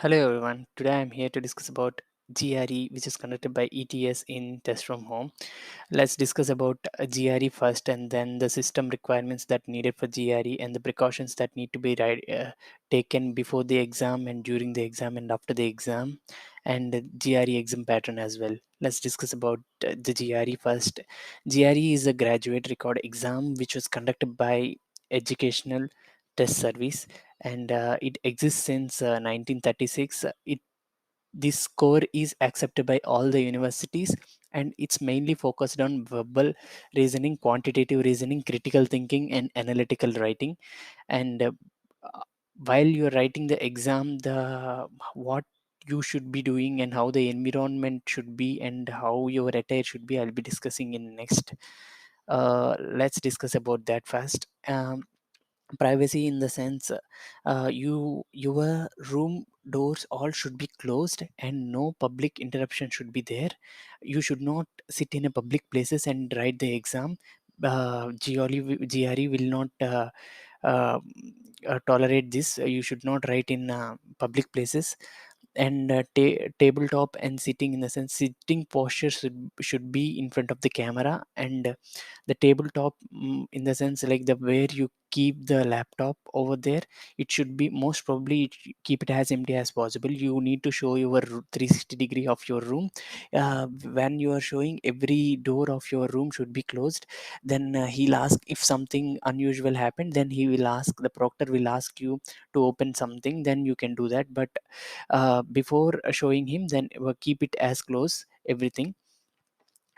Hello everyone. Today I'm here to discuss about GRE, which is conducted by ETS in Test from Home. Let's discuss about GRE first, and then the system requirements that needed for GRE and the precautions that need to be taken before the exam and during the exam and after the exam, and the GRE exam pattern as well. Let's discuss about the GRE first. GRE is a graduate record exam which was conducted by Educational Test Service, and it exists since 1936. This score is accepted by all the universities, and it's mainly focused on verbal reasoning, quantitative reasoning, critical thinking, and analytical writing. And uh, while you're writing the exam, the what you should be doing and how the environment should be and how your attire should be, I'll be discussing in next. Let's discuss about that first. Privacy in the sense, your room doors all should be closed and no public interruption should be there. You should not sit in a public places and write the exam. GRE will not uh, tolerate this. You should not write in public places. And tabletop and sitting, in the sense sitting posture should be in front of the camera. And the tabletop, in the sense like the where you keep the laptop over there, it should be most probably keep it as empty as possible. You need to show your 360 degree of your room. When you are showing, every door of your room should be closed. Then he'll ask if something unusual happened, then he will ask, the proctor will ask you to open something, then you can do that. But before showing him, then keep it as close everything.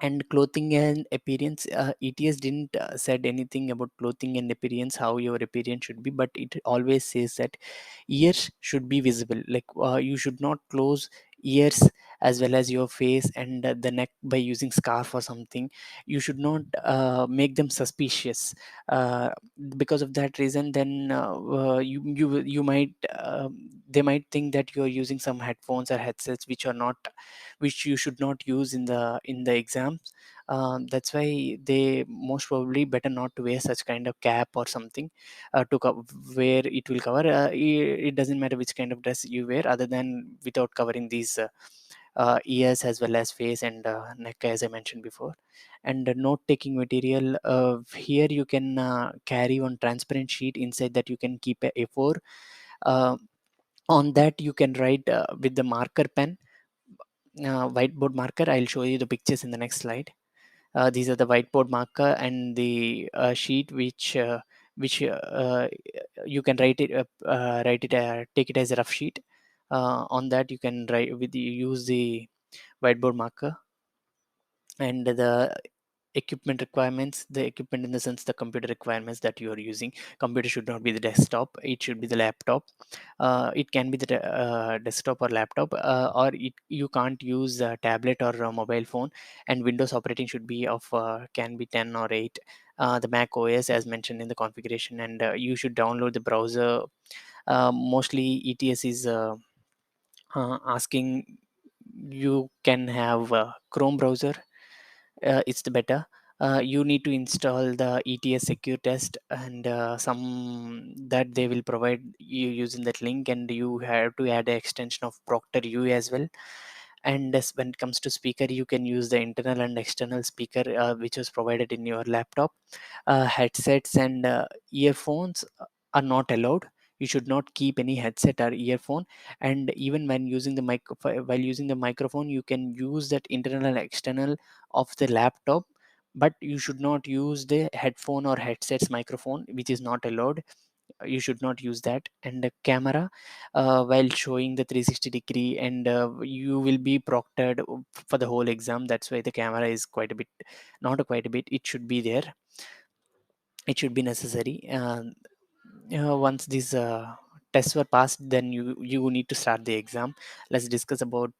And clothing and appearance, ETS didn't said anything about clothing and appearance, how your appearance should be, but it always says that ears should be visible. Like you should not close ears as well as your face and the neck by using scarf or something. You should not make them suspicious. uh, because of that reason, then you might they might think that you are using some headphones or headsets which are not, which you should not use in the exams. That's why they most probably better not to wear such kind of cap or something where it will cover. It doesn't matter which kind of dress you wear, other than without covering these ears as well as face and neck, as I mentioned before. And note taking material, here you can carry one transparent sheet. Inside that you can keep a A4. uh, on that you can write with the marker pen, whiteboard marker. I'll show you the pictures in the next slide. These are the whiteboard marker and the sheet which you can write it, take it as a rough sheet. On that you can write with use the whiteboard marker. And the equipment requirements, the equipment in the sense the computer requirements that you are using. Computer should not be the desktop, it should be the laptop. It can be the desktop or laptop, or you can't use a tablet or a mobile phone. And Windows operating should be of can be 10 or 8. The Mac OS as mentioned in the configuration. And you should download the browser. Mostly ETS is asking you can have Chrome browser. It's the better. You need to install the ETS secure test, and some that they will provide you using that link. And you have to add an extension of ProctorU as well. And when it comes to speaker, you can use the internal and external speaker which was provided in your laptop. Headsets and earphones are not allowed. You should not keep any headset or earphone. And even when using the while using the microphone, you can use that internal and external of the laptop, but you should not use the headphone or headsets microphone, which is not allowed. You should not use that. And the camera, while showing the 360 degree, and you will be proctored for the whole exam. That's why the camera is quite a bit, not a quite a bit, it should be there, it should be necessary. Once these tests were passed, then you need to start the exam. Let's discuss about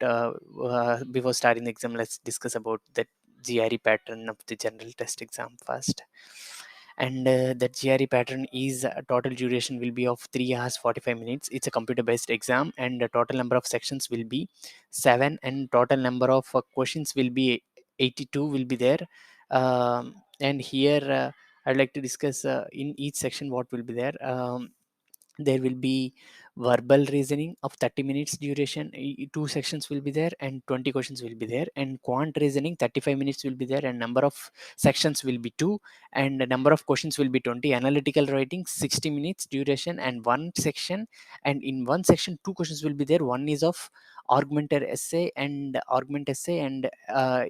before starting the exam, let's discuss about the GRE pattern of the general test exam first. And the GRE pattern is total duration will be of 3 hours 45 minutes. It's a computer based exam, and the total number of sections will be 7, and total number of questions will be 82 will be there. And here I'd like to discuss in each section what will be there. There will be verbal reasoning of 30 minutes duration, two sections will be there and 20 questions will be there, and quant reasoning 35 minutes will be there and number of sections will be 2 and the number of questions will be 20. Analytical writing 60 minutes duration and one section, and in one section two questions will be there. One is of argument essay and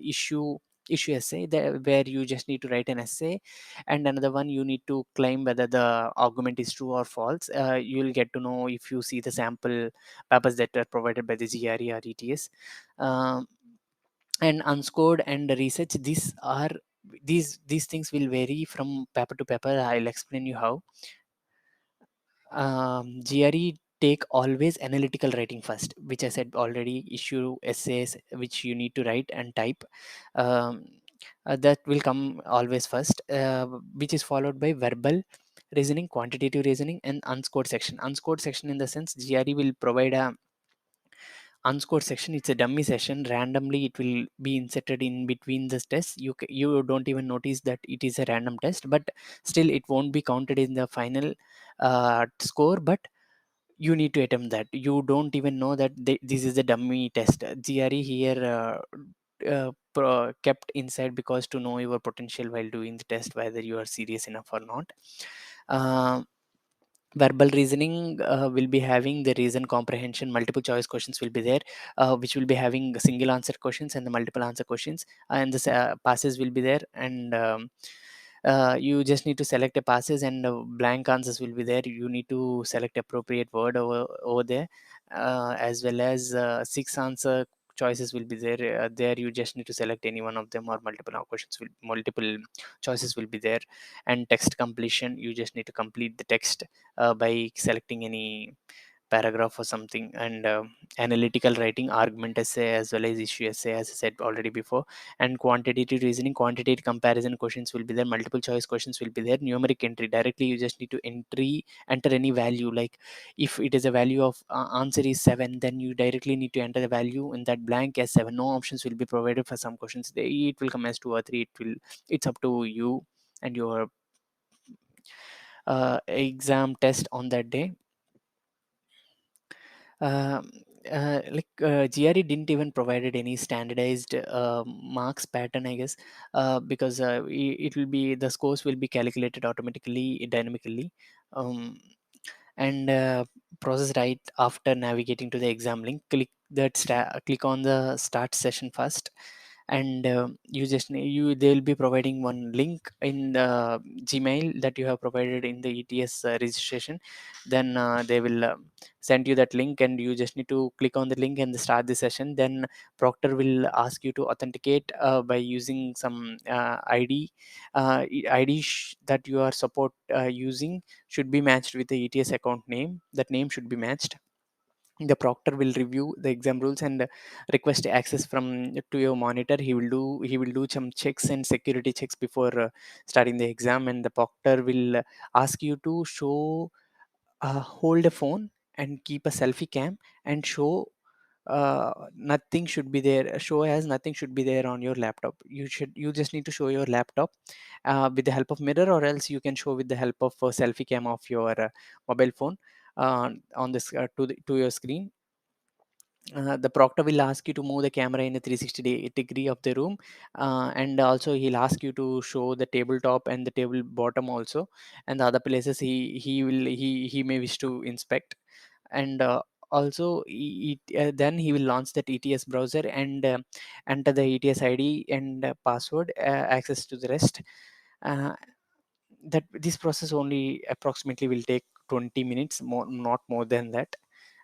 issue essay there, where you just need to write an essay, and another one you need to claim whether the argument is true or false. You will get to know if you see the sample papers that are provided by the GRE or ETS. um, and unscored and research, these things will vary from paper to paper. I'll explain you how. GRE take always analytical writing first, which I said already. Issue essays which you need to write and type. Um, that will come always first, which is followed by verbal reasoning, quantitative reasoning, and unscored section. Unscored section in the sense GRE will provide a unscored section. It's a dummy session. Randomly, it will be inserted in between the tests. You don't even notice that it is a random test, but still it won't be counted in the final score. But you need to attempt that. You don't even know that this is a dummy test. GRE here kept inside because to know your potential while doing the test, whether you are serious enough or not. Uh, Verbal reasoning will be having the reason comprehension. Multiple choice questions will be there, which will be having single answer questions and the multiple answer questions, and the passes will be there. And you just need to select a passes, and blank answers will be there. You need to select appropriate word over there, as well as six answer choices will be there. There you just need to select any one of them, or multiple choices will be there. And text completion, you just need to complete the text by selecting any paragraph or something. And analytical writing, argument essay as well as issue essay, as I said already before. And quantitative reasoning, quantitative comparison questions will be there. Multiple choice questions will be there. Numeric entry, directly you just need to enter any value. Like if it is a value of answer is 7, then you directly need to enter the value in that blank as 7. No options will be provided for some questions. It will come as 2 or 3. It's up to you and your exam test on that day. Um, GRE didn't even provided any standardized marks pattern, I guess, because it will be the scores will be calculated automatically, dynamically, um, and process right after navigating to the exam link. Click on the start session first, and you just they will be providing one link in the Gmail that you have provided in the ETS registration. Then they will send you that link, and you just need to click on the link and start the session. Then Proctor will ask you to authenticate by using some that you are support using should be matched with the ETS account name. That name should be matched. The proctor will review the exam rules and request access from to your monitor. He will do some checks and security checks before starting the exam. And the proctor will ask you to hold a phone and keep a selfie cam and show nothing should be there. Show as nothing should be there on your laptop. You just need to show your laptop with the help of mirror, or else you can show with the help of a selfie cam of your mobile phone on this to your screen. The proctor will ask you to move the camera in a 360 degree of the room, and also he'll ask you to show the tabletop and the table bottom also, and the other places he may wish to inspect. And also then he will launch that ETS browser and enter the ETS ID and password, access to the rest. uh, that this process only approximately will take 20 minutes, not more than that.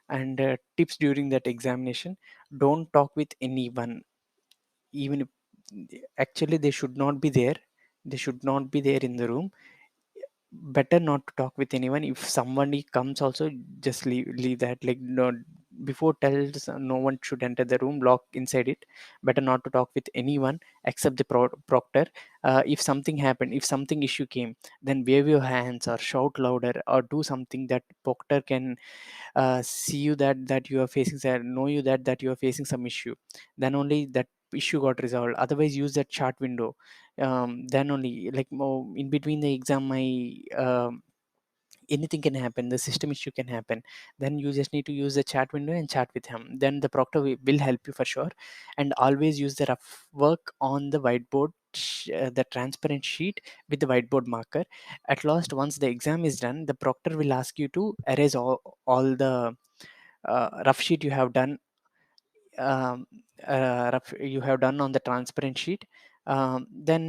And tips during that examination: don't talk with anyone, even if actually they should not be there. They should not be there in the room. Better not to talk with anyone. If somebody comes also, just leave that, like, no, before tells no one should enter the room, lock inside it. Better not to talk with anyone except the proctor. If something happened, if something issue came, then wave your hands or shout louder or do something that proctor can see you that you are facing, know you that you are facing some issue. Then only that issue got resolved. Otherwise, use that chat window. Then only, like, in between the exam, my anything can happen, the system issue can happen. Then you just need to use the chat window and chat with him. Then the proctor will help you for sure. And always use the rough work on the whiteboard, the transparent sheet with the whiteboard marker. At last, once the exam is done, the proctor will ask you to erase all the rough sheet you have done, um, you have done on the transparent sheet. Then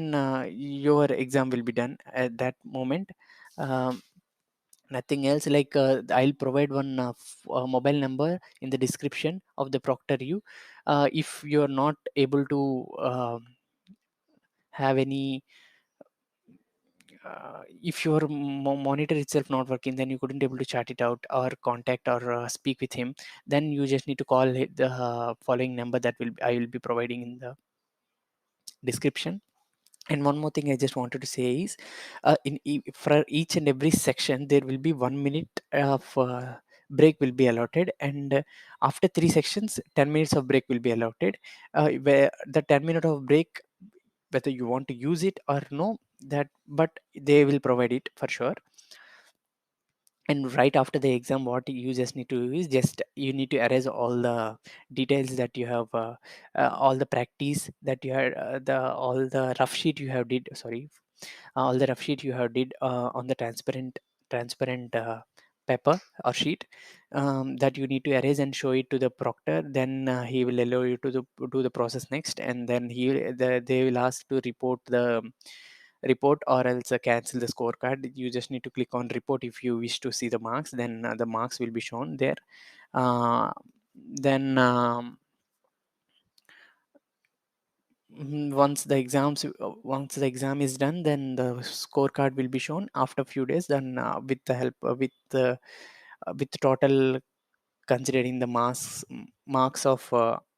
your exam will be done at that moment. um, Nothing else. Like I'll provide one mobile number in the description of the ProctorU. If you're not able to have any if your monitor itself not working, then you couldn't able to chat it out or contact or speak with him, then you just need to call the following number that I will be providing in the description. And one more thing I just wanted to say is, for each and every section there will be 1 minute of break will be allotted, and after 3 sections 10 minutes of break will be allotted. Where the 10 minute of break, whether you want to use it or no, that but they will provide it for sure. And right after the exam, what you just need to do is, just you need to erase all the details that you have, all the practice that you had, the all the rough sheet you have did, sorry, all the rough sheet you have did on the transparent paper or sheet, that you need to erase and show it to the proctor. Then he will allow you to do the process next, and then they will ask to report the report or else cancel the scorecard. You just need to click on report if you wish to see the marks. Then the marks will be shown there. Then once the exam is done, then the scorecard will be shown after a few days. Then with the help with the total, considering the marks of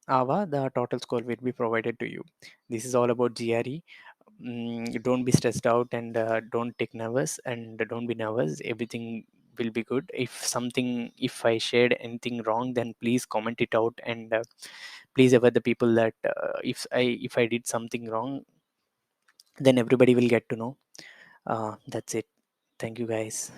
AVA, the total score will be provided to you. This is all about GRE. Don't be stressed out, and don't take nervous, and don't be nervous. Everything will be good. If I shared anything wrong, then please comment it out, and please aware the people that if I did something wrong, then everybody will get to know. That's it. Thank you, guys.